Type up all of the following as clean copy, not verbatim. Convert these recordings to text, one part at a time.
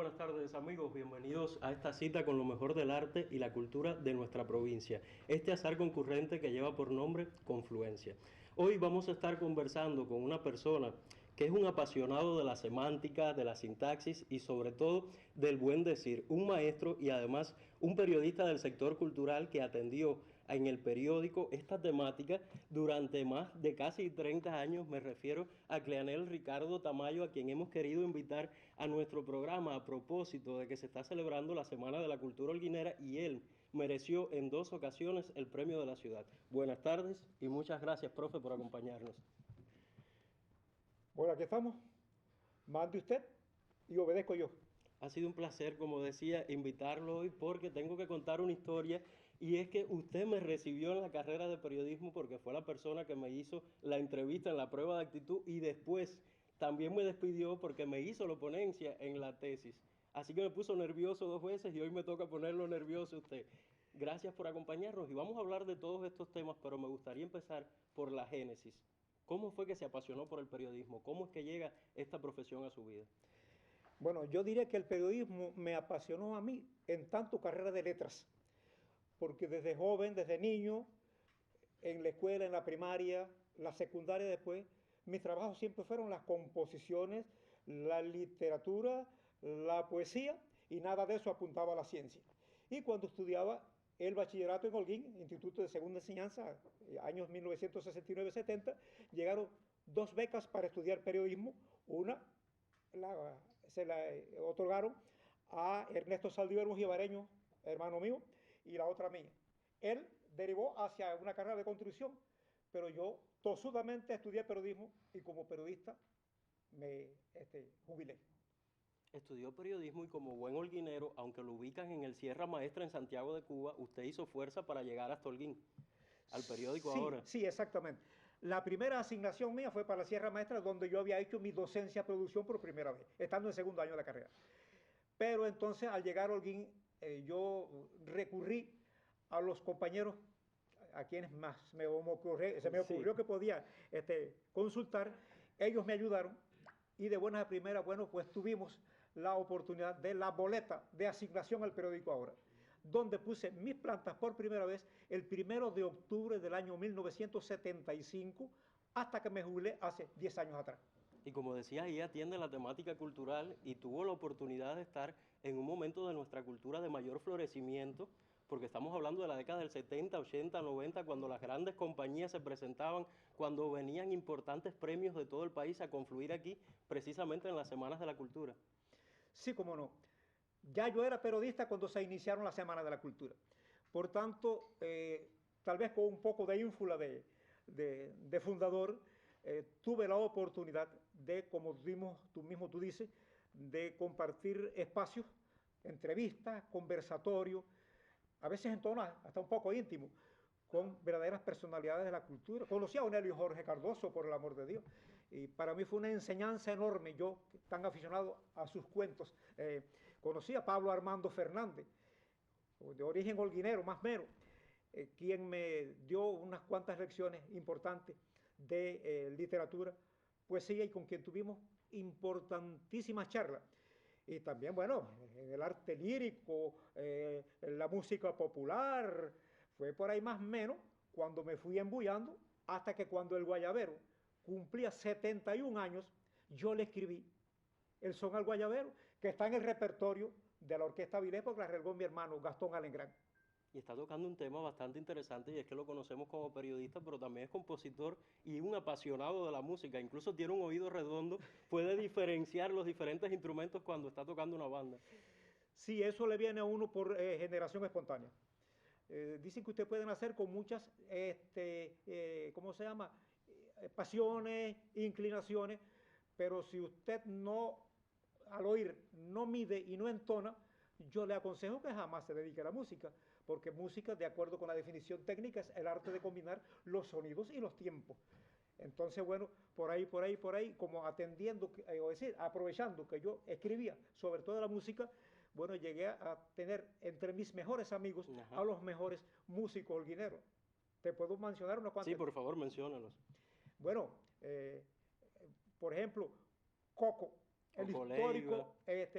buenas tardes amigos, bienvenidos a esta cita con lo mejor del arte y la cultura de nuestra provincia, este azar concurrente que lleva por nombre Confluencia. Hoy vamos a estar conversando con una persona que es un apasionado de la semántica, de la sintaxis y sobre todo del buen decir, un maestro y además un periodista del sector cultural que atendió en el periódico esta temática durante más de casi 30 años. Me refiero a Cleanel Ricardo Tamayo, a quien hemos querido invitar a nuestro programa a propósito de que se está celebrando la Semana de la Cultura Holguinera y él mereció en 2 ocasiones el premio de la ciudad. Buenas tardes y muchas gracias, profe, por acompañarnos. Bueno, aquí estamos. Mande usted y obedezco yo. Ha sido un placer, como decía, invitarlo hoy porque tengo que contar una historia y es que usted me recibió en la carrera de periodismo porque fue la persona que me hizo la entrevista en la prueba de actitud y después también me despidió porque me hizo la ponencia en la tesis. Así que me puso nervioso 2 veces y hoy me toca ponerlo nervioso a usted. Gracias por acompañarnos y vamos a hablar de todos estos temas, pero me gustaría empezar por la génesis. ¿Cómo fue que se apasionó por el periodismo? ¿Cómo es que llega esta profesión a su vida? Bueno, yo diría que el periodismo me apasionó a mí en tanto carrera de letras, porque desde joven, desde niño, en la escuela, en la primaria, la secundaria después, mis trabajos siempre fueron las composiciones, la literatura, la poesía, y nada de eso apuntaba a la ciencia. Y cuando estudiaba el bachillerato en Holguín, Instituto de Segunda Enseñanza, años 1969-70, llegaron 2 becas para estudiar periodismo. Una se la otorgaron a Ernesto Saldívar Mujibareño, hermano mío, y la otra mía. Él derivó hacia una carrera de construcción, pero yo tosudamente estudié periodismo y como periodista me jubilé. Estudió periodismo y como buen holguinero, aunque lo ubican en el Sierra Maestra en Santiago de Cuba, usted hizo fuerza para llegar hasta Holguín, al periódico Sí, ahora. sí, exactamente. La primera asignación mía fue para la Sierra Maestra, donde yo había hecho mi docencia producción por primera vez, estando en segundo año de la carrera. Pero entonces, al llegar a Holguín, yo recurrí a los compañeros a quienes más se me Sí. ocurrió que podía consultar. Ellos me ayudaron y de buena a primera, bueno, pues tuvimos la oportunidad de la boleta de asignación al periódico Ahora, donde puse mis plantas por primera vez el 1 de octubre del año 1975, hasta que me jubilé hace 10 años atrás. Y como decía, ahí atiende la temática cultural y tuvo la oportunidad de estar en un momento de nuestra cultura de mayor florecimiento, porque estamos hablando de la década del 70, 80, 90, cuando las grandes compañías se presentaban, cuando venían importantes premios de todo el país a confluir aquí, precisamente en las Semanas de la Cultura. Sí, cómo no. Ya yo era periodista cuando se iniciaron las Semanas de la Cultura. Por tanto, tal vez con un poco de ínfula de fundador, tuve la oportunidad de, como tú mismo tú dices, de compartir espacios, entrevistas, conversatorios, a veces en tono hasta un poco íntimo, con verdaderas personalidades de la cultura. Conocí a Onelio Jorge Cardoso, por el amor de Dios, y para mí fue una enseñanza enorme, yo tan aficionado a sus cuentos. Conocí a Pablo Armando Fernández, de origen holguinero, más o menos, quien me dio unas cuantas lecciones importantes de literatura, poesía, y con quien tuvimos importantísimas charlas. Y también, bueno, en el arte lírico, en la música popular, fue por ahí más o menos cuando me fui embullando, hasta que cuando el Guayabero cumplía 71 años, yo le escribí el son al Guayabero, que está en el repertorio de la Orquesta Vilés, porque la arregló mi hermano Gastón Alengrán. Y está tocando un tema bastante interesante y es que lo conocemos como periodista, pero también es compositor y un apasionado de la música. Incluso tiene un oído redondo, puede diferenciar los diferentes instrumentos cuando está tocando una banda. Sí, eso le viene a uno por generación espontánea. Dicen que usted puede nacer con muchas, ¿cómo se llama? Pasiones, inclinaciones, pero si usted no, al oír, no mide y no entona, yo le aconsejo que jamás se dedique a la música, porque música, de acuerdo con la definición técnica, es el arte de combinar los sonidos y los tiempos. Entonces, bueno, por ahí, como atendiendo, o decir, aprovechando que yo escribía sobre toda la música, bueno, llegué a tener entre mis mejores amigos a Ajá. los mejores músicos holguineros. Te puedo mencionar unos Sí, cuantos. por favor, menciónalos. Bueno, por ejemplo, Coco, el Coco histórico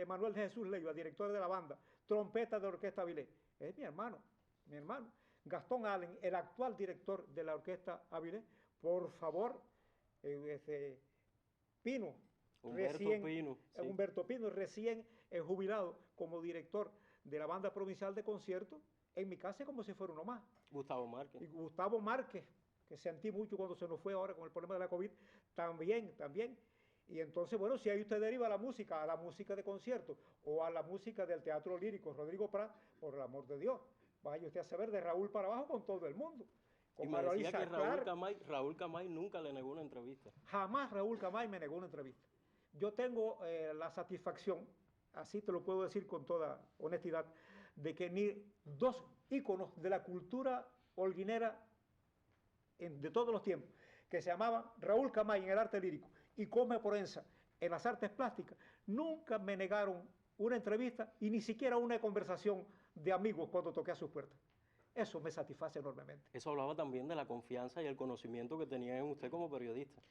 Manuel Jesús Leiva, director de la banda, trompeta de la Orquesta Avilés. Es mi hermano, mi hermano. Gastón Allen, el actual director de la Orquesta Avilés, por favor, Pino, Humberto Pino, recién jubilado como director de la banda provincial de conciertos, en mi casa es como si fuera uno más. Gustavo Márquez. Y Gustavo Márquez, que sentí mucho cuando se nos fue ahora con el problema de la COVID, también. Y entonces, bueno, si ahí usted deriva a la música de concierto o a la música del teatro lírico, Rodrigo Prat, por el amor de Dios, vaya usted a saber de Raúl para abajo con todo el mundo. Y me decía que Raúl Camay nunca le negó una entrevista. Jamás Raúl Camay me negó una entrevista. Yo tengo la satisfacción, así te lo puedo decir con toda honestidad, de que ni dos íconos de la cultura holguinera de todos los tiempos, que se llamaban Raúl Camay en el arte lírico y Cosme Proenza en las artes plásticas, nunca me negaron una entrevista y ni siquiera una conversación de amigos cuando toqué a sus puertas. Eso me satisface enormemente. Eso hablaba también de la confianza y el conocimiento que tenía en usted como periodista.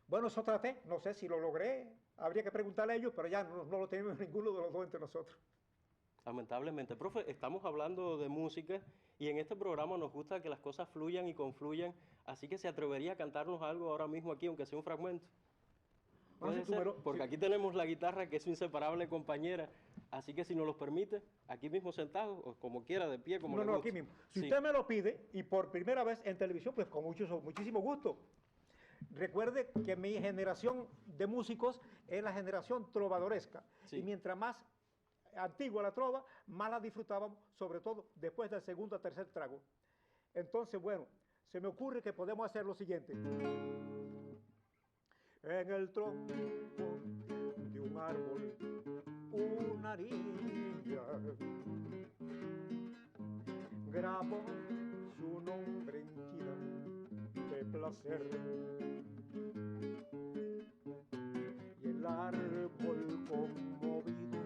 Bueno, eso traté, no sé si lo logré, habría que preguntarle a ellos, pero ya no lo tenemos ninguno de los dos entre nosotros. Lamentablemente. Profe, estamos hablando de música y en este programa nos gusta que las cosas fluyan y confluyan, así que se atrevería a cantarnos algo ahora mismo aquí, aunque sea un fragmento. ¿Puede ser? Porque aquí tenemos la guitarra, que es su inseparable compañera, así que si nos lo permite, aquí mismo sentados, o como quiera, de pie, como le guste. Aquí mismo. Si usted me lo pide, y por primera vez en televisión, pues con muchísimo gusto. Recuerde que mi generación de músicos es la generación trovadoresca, y mientras más antigua la trova, más la disfrutábamos, sobre todo después del segundo o tercer trago. Entonces, bueno, se me ocurre que podemos hacer lo siguiente. En el tronco de un árbol, una niña grabó su nombre en tira de placer. Y el árbol conmovido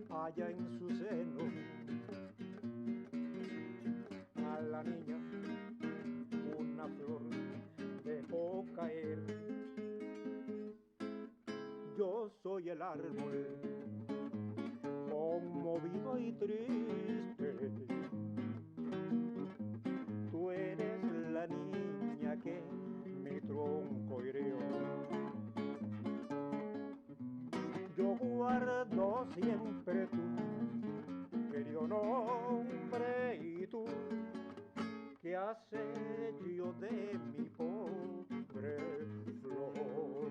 halla en su seno a la niña una flor dejó caer. Yo soy el árbol conmovido y triste, tú eres la niña que mi tronco hirió. Yo guardo siempre tu querido nombre y tú, ¿qué has hecho de mi pobre flor?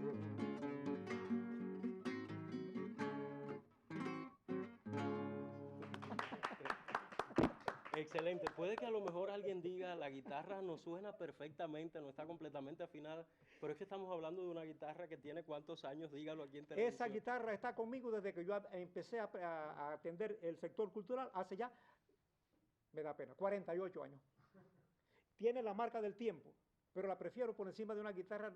Excelente. Puede que a lo mejor alguien diga, la guitarra no suena perfectamente, no está completamente afinada, pero es que estamos hablando de una guitarra que tiene ¿cuántos años? Dígalo aquí en televisión. Esa guitarra está conmigo desde que yo empecé a atender el sector cultural, hace ya, me da pena, 48 años. Tiene la marca del tiempo, pero la prefiero por encima de una guitarra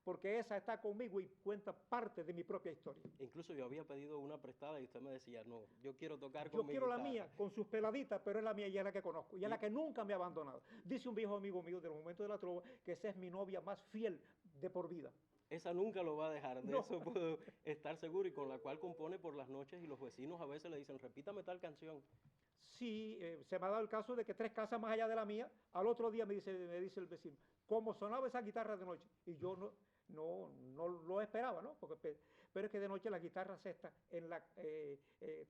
porque esa está conmigo y cuenta parte de mi propia historia. Incluso yo había pedido una prestada y usted me decía, no, yo quiero tocar con mi guitarra. Yo quiero la mía, con sus peladitas, pero es la mía y es la que conozco, y es la que nunca me ha abandonado. Dice un viejo amigo mío de los momentos de la trova que esa es mi novia más fiel de por vida. Esa nunca lo va a dejar, de eso puedo estar seguro, y con la cual compone por las noches y los vecinos a veces le dicen, repítame tal canción. Sí, se me ha dado el caso de que 3 casas más allá de la mía, al otro día me dice el vecino, ¿cómo sonaba esa guitarra de noche? Y yo no lo esperaba, ¿no? Pero es que de noche la guitarra se está en la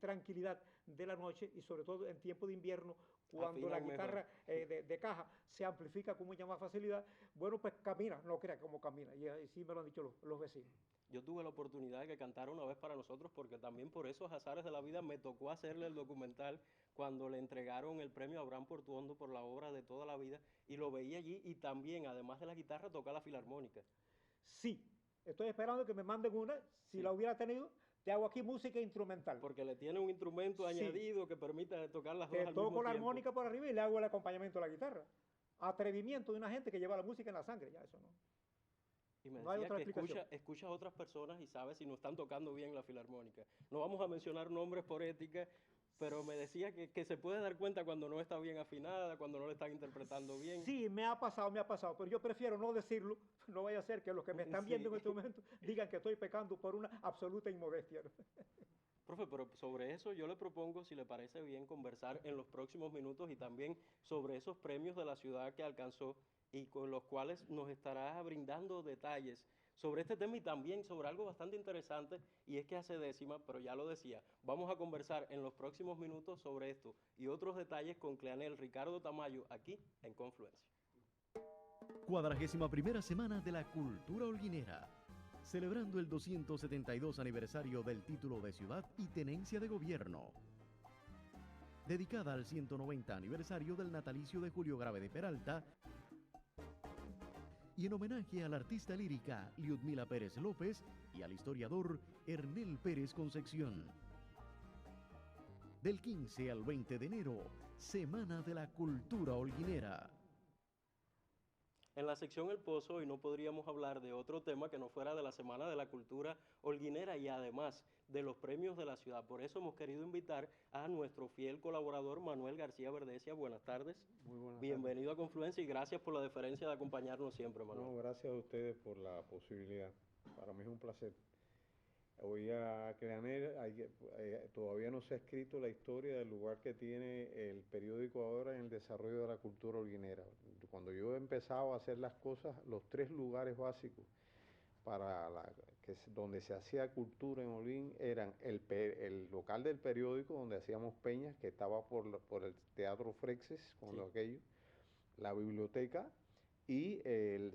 tranquilidad de la noche y sobre todo en tiempo de invierno, cuando la guitarra de caja se amplifica con mucha más facilidad, bueno, pues camina, no crea cómo camina, y así me lo han dicho los vecinos. Yo tuve la oportunidad de que cantara una vez para nosotros, porque también por esos azares de la vida me tocó hacerle el documental cuando le entregaron el premio a Abraham Portuondo por la obra de Toda la Vida, y lo veía allí, y también, además de la guitarra, toca la filarmónica. Sí, estoy esperando que me manden una, si la hubiera tenido, te hago aquí música instrumental. Porque le tiene un instrumento añadido que permite tocar las dos al mismo tiempo. Toco la armónica por arriba y le hago el acompañamiento a la guitarra. Atrevimiento de una gente que lleva la música en la sangre, ya eso no. Y me decía que escucha a otras personas y sabe si no están tocando bien la filarmónica. No vamos a mencionar nombres por ética, pero me decía que se puede dar cuenta cuando no está bien afinada, cuando no le están interpretando bien. Sí, me ha pasado, pero yo prefiero no decirlo, no vaya a ser que los que me están viendo en Sí. este momento digan que estoy pecando por una absoluta inmodestia, ¿no? Profe, pero sobre eso yo le propongo, si le parece bien, conversar en los próximos minutos y también sobre esos premios de la ciudad que alcanzó y con los cuales nos estará brindando detalles sobre este tema y también sobre algo bastante interesante y es que hace décima, pero ya lo decía, vamos a conversar en los próximos minutos sobre esto y otros detalles con Cleanel Ricardo Tamayo aquí en Confluencia. 41ª Semana de la Cultura Holguinera, celebrando el 272 aniversario del título de ciudad y tenencia de gobierno. Dedicada al 190 aniversario del natalicio de Julio Grave de Peralta y en homenaje a la artista lírica Liudmila Pérez López y al historiador Ernel Pérez Concepción. Del 15 al 20 de enero, Semana de la Cultura Holguinera. En la sección El Pozo hoy no podríamos hablar de otro tema que no fuera de la Semana de la Cultura Holguinera y además de los premios de la ciudad. Por eso hemos querido invitar a nuestro fiel colaborador Manuel García Verdecia. Buenas tardes. Muy buenas Bienvenido a Confluencia y gracias por la deferencia de acompañarnos siempre, tardes. Manuel. No, gracias a ustedes por la posibilidad. Para mí es un placer. Hoy a Cleanel todavía no se ha escrito la historia del lugar que tiene el periódico ahora en el desarrollo de la cultura holguinera. Cuando yo he empezado a hacer las cosas, los tres lugares básicos para donde se hacía cultura en Holguín eran el local del periódico donde hacíamos peñas, que estaba por el Teatro Frexes, cuando Sí. aquello, la biblioteca y el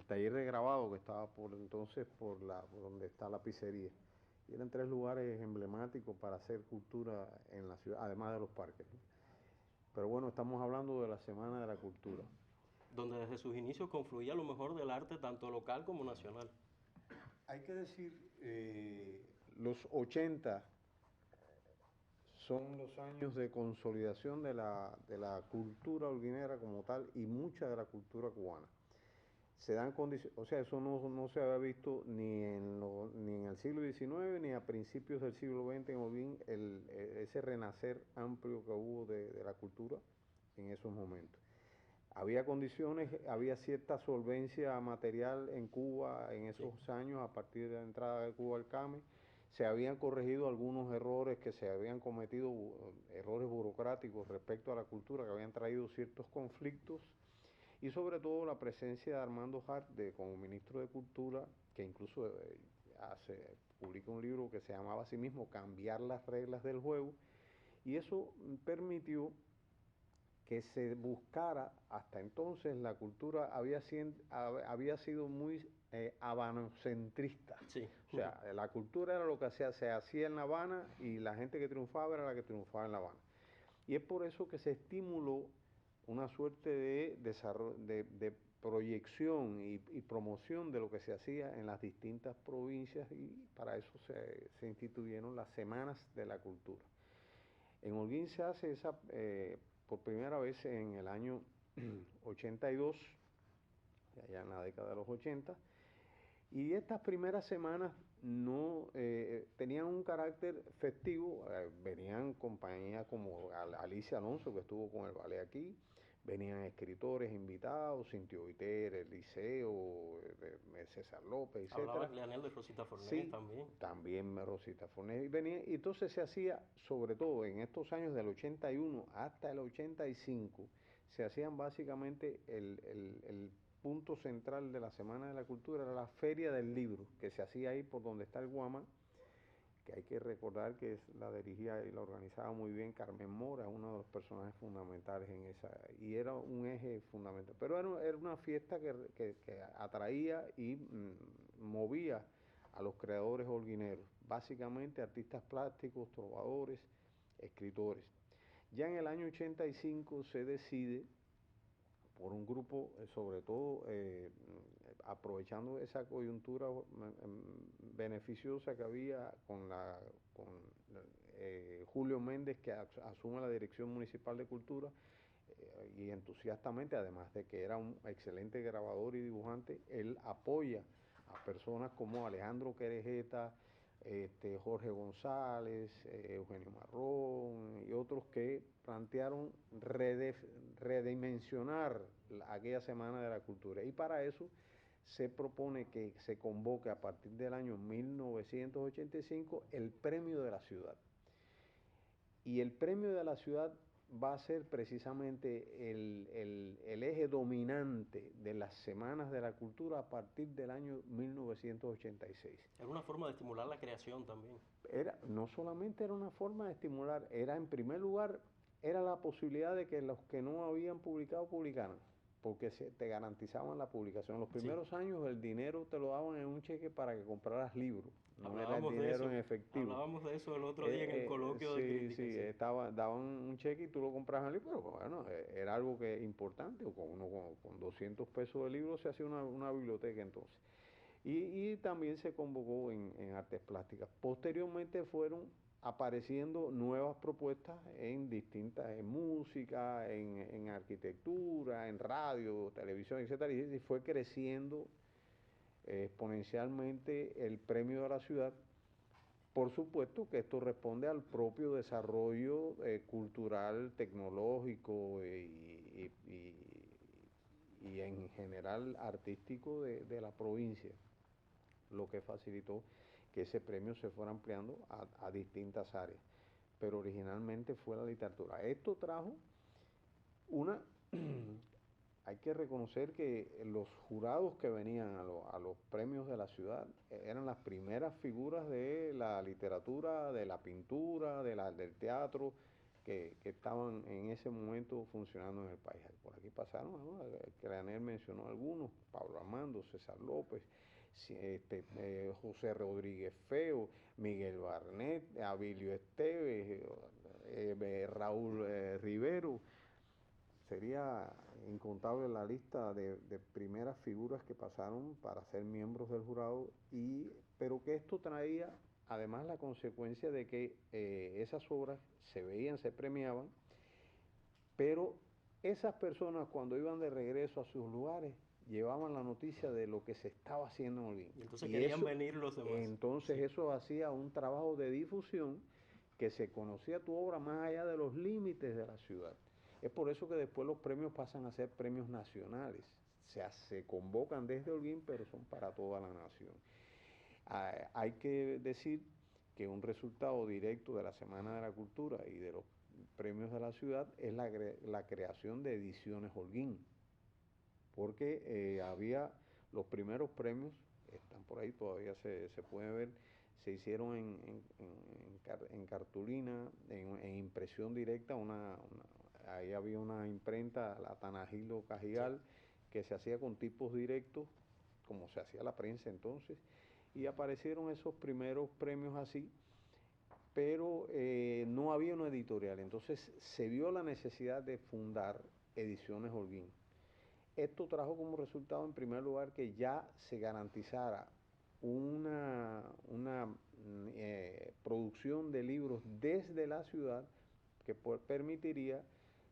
taller de grabado que estaba por entonces por donde está la pizzería. Y eran tres lugares emblemáticos para hacer cultura en la ciudad, además de los parques, ¿no? Pero bueno, estamos hablando de la Semana de la Cultura. Donde desde sus inicios confluía lo mejor del arte tanto local como nacional. Hay que decir, los 80 son los años de consolidación de la cultura holguinera como tal y mucha de la cultura cubana. Se dan condiciones, o sea, eso no se había visto ni en el siglo XIX ni a principios del siglo XX en Holguín, ese renacer amplio que hubo de la cultura en esos momentos. Había condiciones, había cierta solvencia material en Cuba en esos años, a partir de la entrada de Cuba al CAME. Se habían corregido algunos errores que se habían cometido, errores burocráticos respecto a la cultura, que habían traído ciertos conflictos, y sobre todo la presencia de Armando Hart como ministro de Cultura, que incluso publica un libro que se llamaba a sí mismo Cambiar las reglas del juego, y eso permitió que se buscara, hasta entonces la cultura había sido muy habanocentrista. Sí. O sea, la cultura era lo que se hacía en La Habana y la gente que triunfaba era la que triunfaba en La Habana. Y es por eso que se estimuló una suerte de desarrollo, de proyección y promoción de lo que se hacía en las distintas provincias y para eso se instituyeron las Semanas de la Cultura. En Holguín se hace por primera vez en el año 82, allá en la década de los 80, y estas primeras semanas no tenían un carácter festivo. Venían compañías como Alicia Alonso, que estuvo con el ballet aquí, venían escritores invitados, Cintio Viter, el Liceo, César López, etc. Hablaba Cleanel de Rosita Fornés Sí, también. también Rosita Fornés. Y entonces se hacía, sobre todo en estos años del 81 hasta el 85, se hacían básicamente el punto central de la Semana de la Cultura, era la Feria del Libro, que se hacía ahí por donde está el Guama, que hay que recordar que la dirigía y la organizaba muy bien Carmen Mora, uno de los personajes fundamentales en esa, y era un eje fundamental. Pero era una fiesta que atraía y movía a los creadores holguineros, básicamente artistas plásticos, trovadores, escritores. Ya en el año 85 se decide por un grupo, sobre todo aprovechando esa coyuntura beneficiosa que había con Julio Méndez, que asume la Dirección Municipal de Cultura, y entusiastamente, además de que era un excelente grabador y dibujante, él apoya a personas como Alejandro Querejeta, Jorge González, Eugenio Marrón y otros que plantearon redimensionar aquella Semana de la Cultura. Y para eso se propone que se convoque a partir del año 1985 el Premio de la Ciudad. Y el Premio de la Ciudad va a ser precisamente el eje dominante de las Semanas de la Cultura a partir del año 1986. Era una forma de estimular la creación también. No solamente era una forma de estimular, era en primer lugar, era la posibilidad de que los que no habían publicado publicaran, porque te garantizaban la publicación. En los primeros años el dinero te lo daban en un cheque para que compraras libros, no era el dinero en efectivo. Hablábamos de eso el otro día en el coloquio de crítica. Sí, daban un cheque y tú lo comprabas en el libro, pero bueno, era algo que importante, o con 200 pesos de libro se hacía una biblioteca entonces. Y también se convocó en artes plásticas. Posteriormente fueron apareciendo nuevas propuestas en música, en arquitectura, en radio, televisión, etcétera, y fue creciendo exponencialmente el Premio de la Ciudad. Por supuesto que esto responde al propio desarrollo cultural, tecnológico y en general artístico de la provincia, lo que facilitó que ese premio se fuera ampliando a distintas áreas, pero originalmente fue la literatura. Esto trajo hay que reconocer que los jurados que venían a los premios de la ciudad eran las primeras figuras de la literatura, de la pintura, del teatro, que estaban en ese momento funcionando en el país. Por aquí pasaron, ¿no? Cranel mencionó algunos, Pablo Armando, César López, José Rodríguez Feo, Miguel Barnet, Abilio Esteves, Raúl Rivero. Sería incontable la lista de primeras figuras que pasaron para ser miembros del jurado, pero que esto traía además la consecuencia de que esas obras se veían, se premiaban, pero esas personas cuando iban de regreso a sus lugares llevaban la noticia de lo que se estaba haciendo en Holguín. Y entonces querían venir los demás. Entonces eso hacía un trabajo de difusión, que se conocía tu obra más allá de los límites de la ciudad. Es por eso que después los premios pasan a ser premios nacionales. Se convocan desde Holguín, pero son para toda la nación. Hay que decir que un resultado directo de la Semana de la Cultura y de los premios de la ciudad es la creación de Ediciones Holguín, porque había los primeros premios, están por ahí, todavía se puede ver, se hicieron en cartulina, en impresión directa, ahí había una imprenta, la Tanagilo Cajigal, sí, que se hacía con tipos directos, como se hacía la prensa entonces, y aparecieron esos primeros premios así, pero no había una editorial. Entonces se vio la necesidad de fundar Ediciones Holguín. Esto trajo como resultado, en primer lugar, que ya se garantizara una producción de libros desde la ciudad que permitiría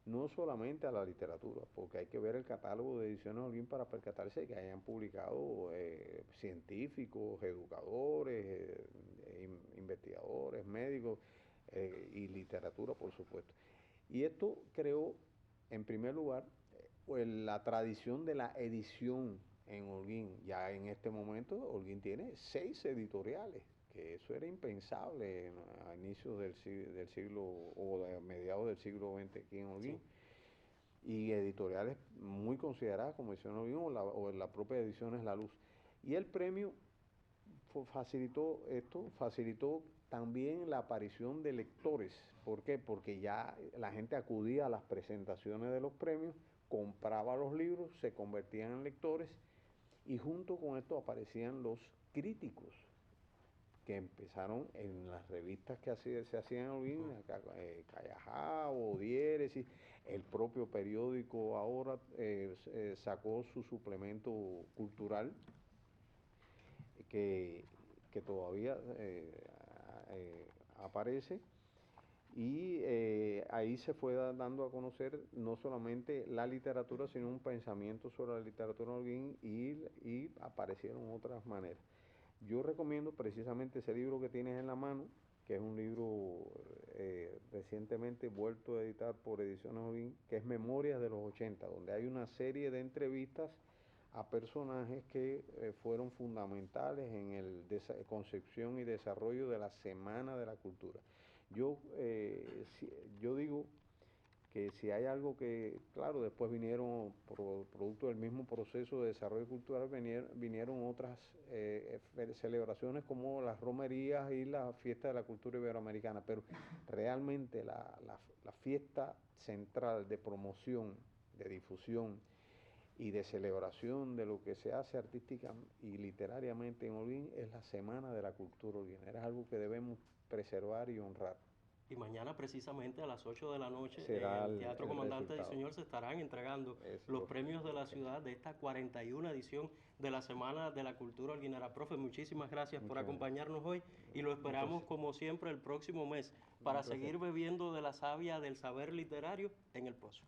no solamente a la literatura, porque hay que ver el catálogo de Ediciones Holguín para percatarse de que hayan publicado científicos, educadores, investigadores, médicos y literatura, por supuesto. Y esto creó, en primer lugar, la tradición de la edición en Holguín. Ya en este momento Holguín tiene 6 editoriales, que eso era impensable a inicios del siglo o a mediados del siglo XX aquí en Holguín. Sí. Y editoriales muy consideradas como Ediciones Holguín o la propia Ediciones La Luz. Y el premio facilitó también la aparición de lectores. ¿Por qué? Porque ya la gente acudía a las presentaciones de los premios, compraba los libros, se convertían en lectores, y junto con esto aparecían los críticos, que empezaron en las revistas que se hacían en Holguín, Callajao, Diéresis, el propio periódico ahora sacó su suplemento cultural, que todavía aparece, y ahí se fue dando a conocer no solamente la literatura, sino un pensamiento sobre la literatura en Holguín, y aparecieron otras maneras. Yo recomiendo precisamente ese libro que tienes en la mano, que es un libro recientemente vuelto a editar por Ediciones Olin, que es Memorias de los 80, donde hay una serie de entrevistas a personajes que fueron fundamentales en el concepción y desarrollo de la Semana de la Cultura. Yo digo que si hay algo que, claro, después vinieron, producto del mismo proceso de desarrollo cultural, vinieron otras celebraciones como las romerías y la fiesta de la cultura iberoamericana, pero realmente la fiesta central de promoción, de difusión y de celebración de lo que se hace artística y literariamente en Holguín es la Semana de la Cultura holguinera. Es algo que debemos preservar y honrar. Y mañana precisamente a las 8 de la noche Será en el Teatro Comandante resultado. Señor se estarán entregando los premios de la ciudad de esta 41 edición de la Semana de la Cultura holguinera. Profe, muchísimas gracias por acompañarnos hoy y lo esperamos como siempre el próximo mes para seguir bebiendo de la savia del saber literario en el Pozo.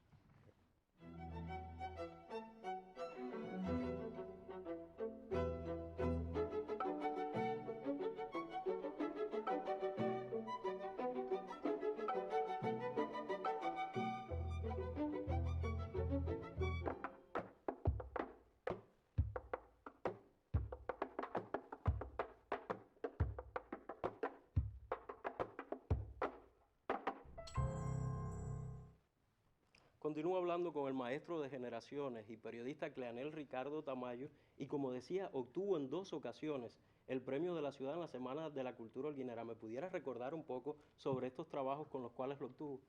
Continúo hablando con el maestro de generaciones y periodista Cleanel Ricardo Tamayo y como decía, obtuvo en 2 ocasiones el premio de la ciudad en la Semana de la Cultura holguinera. ¿Me pudieras recordar un poco sobre estos trabajos con los cuales lo obtuvo?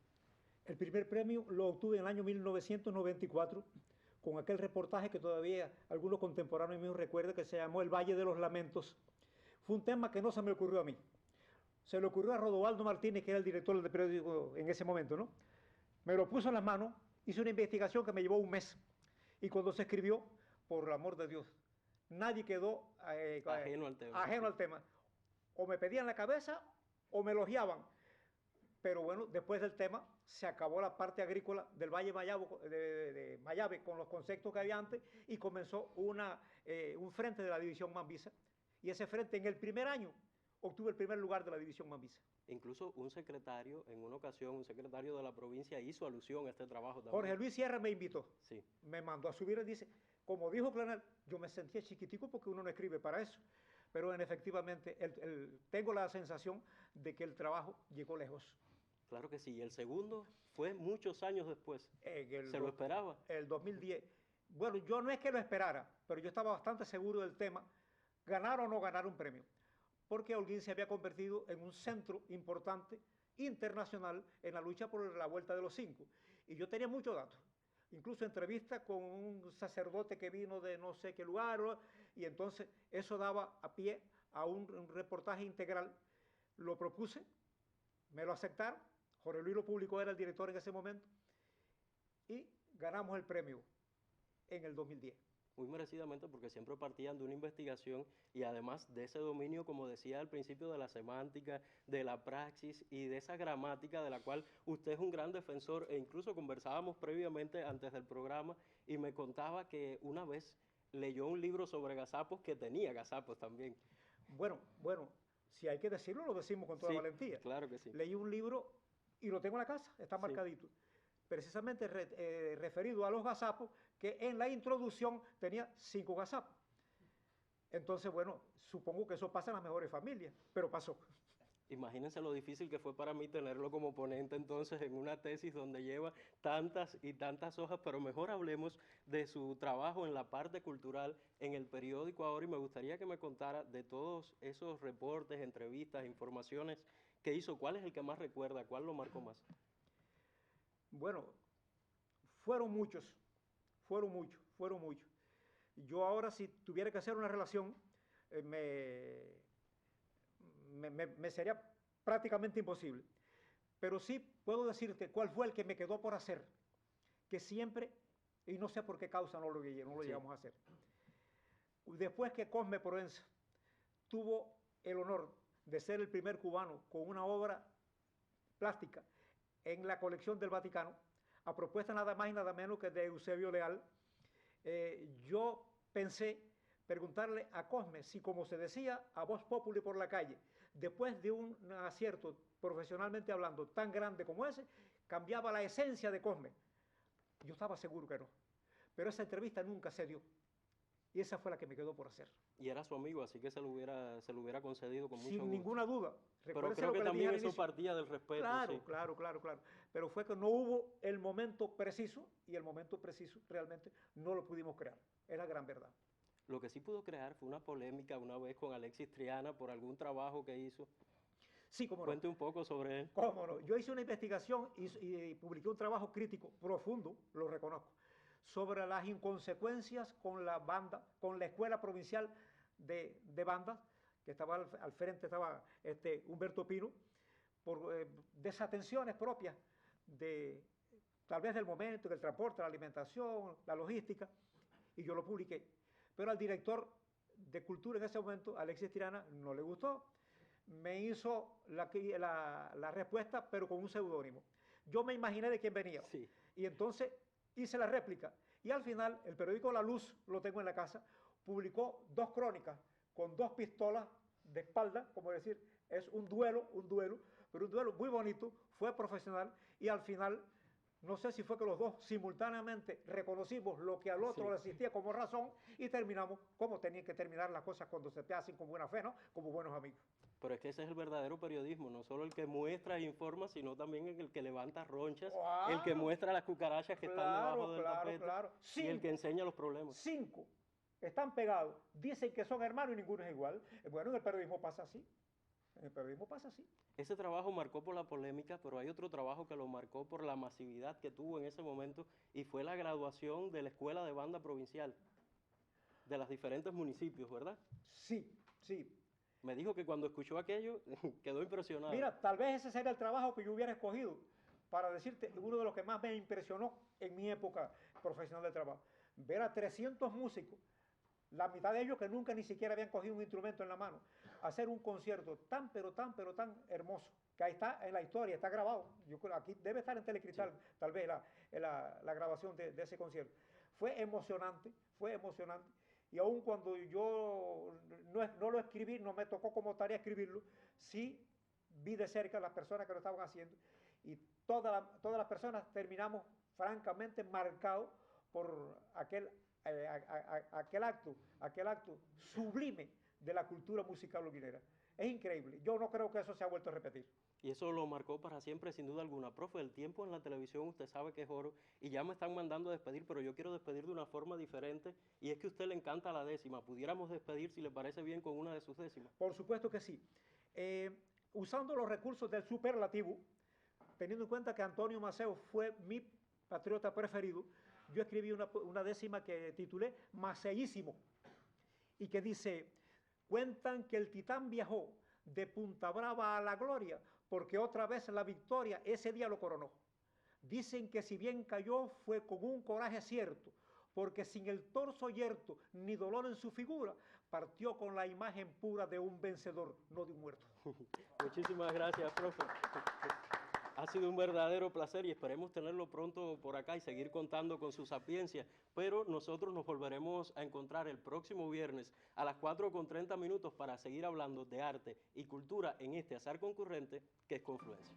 El primer premio lo obtuve en el año 1994 con aquel reportaje que todavía algunos contemporáneos míos recuerdan, que se llamó El Valle de los Lamentos. Fue un tema que no se me ocurrió a mí. Se le ocurrió a Rodovaldo Martínez, que era el director del periódico en ese momento, ¿no? Me lo puso en las manos, hice una investigación que me llevó un mes. Y cuando se escribió, por el amor de Dios, nadie quedó ajeno al tema. O me pedían la cabeza o me elogiaban. Pero bueno, después del tema se acabó la parte agrícola del Valle de Mayave con los conceptos que había antes y comenzó un frente de la División Mambisa. Y ese frente en el primer año obtuvo el primer lugar de la División Mambisa. Incluso un secretario, en una ocasión, un secretario de la provincia hizo alusión a este trabajo también. Jorge Luis Sierra me invitó. Sí. Me mandó a subir y dice, como dijo Cleanel, yo me sentía chiquitico porque uno no escribe para eso. Pero efectivamente tengo la sensación de que el trabajo llegó lejos. Claro que sí. Y el segundo fue muchos años después. ¿Se lo esperaba? El 2010. Bueno, yo no es que lo esperara, pero yo estaba bastante seguro del tema, ganar o no ganar un premio. Porque Holguín se había convertido en un centro importante internacional en la lucha por la Vuelta de los 5. Y yo tenía muchos datos. Incluso entrevistas con un sacerdote que vino de no sé qué lugar, y entonces eso daba a pie a un reportaje integral. Lo propuse, me lo aceptaron, Jorge Luis lo publicó, era el director en ese momento, y ganamos el premio en el 2010. Muy merecidamente, porque siempre partían de una investigación y además de ese dominio, como decía al principio, de la semántica, de la praxis y de esa gramática de la cual usted es un gran defensor, e incluso conversábamos previamente antes del programa y me contaba que una vez leyó un libro sobre gazapos que tenía gazapos también. Bueno, si hay que decirlo, lo decimos con toda valentía. Claro que sí. Leí un libro y lo tengo en la casa, está marcadito. Precisamente referido a los gazapos, que en la introducción tenía 5 gazapos. Entonces, bueno, supongo que eso pasa en las mejores familias, pero pasó. Imagínense lo difícil que fue para mí tenerlo como ponente entonces en una tesis donde lleva tantas y tantas hojas, pero mejor hablemos de su trabajo en la parte cultural en el periódico ahora y me gustaría que me contara de todos esos reportes, entrevistas, informaciones que hizo. ¿Cuál es el que más recuerda? ¿Cuál lo marcó más? Bueno, fueron muchos. Yo ahora, si tuviera que hacer una relación, me sería prácticamente imposible. Pero sí puedo decirte cuál fue el que me quedó por hacer, que siempre, y no sé por qué causa no lo llegamos a hacer. Después que Cosme Proenza tuvo el honor de ser el primer cubano con una obra plástica en la colección del Vaticano, a propuesta nada más y nada menos que de Eusebio Leal, yo pensé preguntarle a Cosme si, como se decía a voz populi por la calle, después de un acierto profesionalmente hablando tan grande como ese, cambiaba la esencia de Cosme. Yo estaba seguro que no. Pero esa entrevista nunca se dio. Y esa fue la que me quedó por hacer. Y era su amigo, así que se lo hubiera concedido con mucho gusto. Sin ninguna duda. Pero creo que también eso partía del respeto. Claro, sí. claro. Pero fue que no hubo el momento preciso, y el momento preciso realmente no lo pudimos crear. Es la gran verdad. Lo que sí pudo crear fue una polémica una vez con Alexis Triana por algún trabajo que hizo. Sí, cómo no. Cuente un poco sobre él. Cómo no. Yo hice una investigación y publiqué un trabajo crítico profundo, lo reconozco, sobre las inconsecuencias con la banda, con la Escuela Provincial de Bandas, que estaba al frente, estaba Humberto Pino, por desatenciones propias de tal vez del momento, del transporte, la alimentación, la logística, y yo lo publiqué. Pero al director de Cultura en ese momento, Alexis Tirana, no le gustó, me hizo la respuesta, pero con un seudónimo. Yo me imaginé de quién venía, sí. Y entonces hice la réplica, y al final el periódico La Luz, lo tengo en la casa, publicó 2 crónicas con 2 pistolas de espalda, como decir, es un duelo, pero un duelo muy bonito, fue profesional, y al final, no sé si fue que los dos simultáneamente reconocimos lo que al otro le existía como razón, y terminamos como tenían que terminar las cosas cuando se te hacen con buena fe, ¿no? Como buenos amigos. Pero es que ese es el verdadero periodismo, no solo el que muestra e informa, sino también el que levanta ronchas, el que muestra las cucarachas que están debajo del tapete, y el que enseña los problemas. 5 están pegados, dicen que son hermanos y ninguno es igual. Bueno, en el periodismo pasa así. Ese trabajo marcó por la polémica, pero hay otro trabajo que lo marcó por la masividad que tuvo en ese momento, y fue la graduación de la Escuela de Banda Provincial, de los diferentes municipios, ¿verdad? Sí. Me dijo que cuando escuchó aquello, quedó impresionado. Mira, tal vez ese sería el trabajo que yo hubiera escogido para decirte, uno de los que más me impresionó en mi época profesional de trabajo. Ver a 300 músicos, la mitad de ellos que nunca ni siquiera habían cogido un instrumento en la mano, hacer un concierto tan hermoso, que ahí está en la historia, está grabado. Yo creo aquí debe estar en Telecristal, tal vez la grabación de ese concierto. Fue emocionante. Y aun cuando yo no lo escribí, no me tocó como tarea escribirlo, sí vi de cerca a las personas que lo estaban haciendo, y todas las personas terminamos francamente marcados por aquel acto sublime de la cultura musical holguinera. Es increíble. Yo no creo que eso se ha vuelto a repetir. Y eso lo marcó para siempre, sin duda alguna. Profe, el tiempo en la televisión usted sabe que es oro, y ya me están mandando a despedir, pero yo quiero despedir de una forma diferente, y es que a usted le encanta la décima. ¿Pudiéramos despedir, si le parece bien, con una de sus décimas? Por supuesto que sí. Usando los recursos del superlativo, teniendo en cuenta que Antonio Maceo fue mi patriota preferido, yo escribí una décima que titulé Maceísimo, y que dice: cuentan que el titán viajó de Punta Brava a la gloria, porque otra vez la victoria ese día lo coronó. Dicen que si bien cayó fue con un coraje cierto, porque sin el torso yerto ni dolor en su figura, partió con la imagen pura de un vencedor, no de un muerto. Muchísimas gracias, profe. Ha sido un verdadero placer, y esperemos tenerlo pronto por acá y seguir contando con su sapiencia. Pero nosotros nos volveremos a encontrar el próximo viernes a las 4:30 para seguir hablando de arte y cultura en este azar concurrente que es Confluencia.